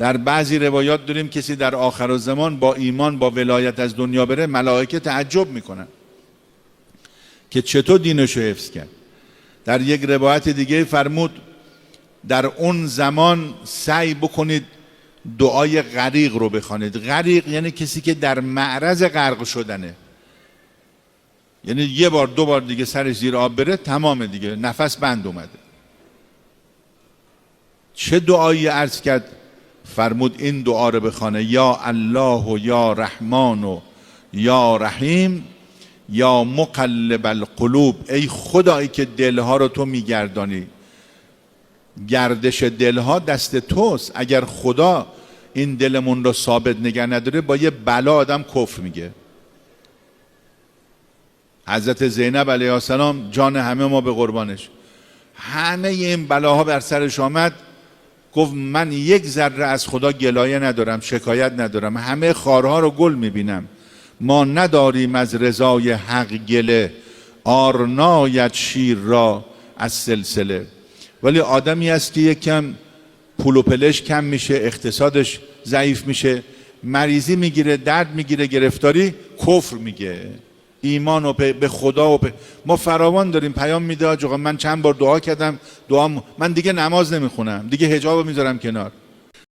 در بعضی روایات داریم کسی در آخرالزمان با ایمان با ولایت از دنیا بره، ملائکه تعجب میکنن که چطور دینشو حفظ کرد. در یک روایت دیگه فرمود در اون زمان سعی بکنید دعای غریق رو بخوانید. غریق یعنی کسی که در معرض غرق شدنه، یعنی یه بار دو بار دیگه سرش زیر آب بره تمام دیگه، نفس بند اومده. چه دعایی عرض کرد؟ فرمود این دعا رو بخوانه: یا الله و یا رحمان و یا رحیم یا مقلب القلوب. ای خدایی که دلها رو تو میگردانی، گردش دلها دست توست. اگر خدا این دلمون رو ثابت نگه نداره با یه بلا آدم کفر میگه. حضرت زینب علیه السلام جان همه ما به قربانش، همه این بلاها بر سرش آمد، گفت من یک ذره از خدا گلایه ندارم، شکایت ندارم، همه خارها رو گل میبینم، ما نداریم از رضای حق گله، آرنایت شیر را از سلسله. ولی آدمی هست که یکم پول و پلش کم میشه، اقتصادش ضعیف میشه، مریضی میگیره، درد میگیره، گرفتاری، کفر میگه. ایمان و به خدا و ما فراوان داریم پیام میده آقا من چند بار دعا کردم، من دیگه نماز نمیخونم، دیگه حجابو میذارم کنار.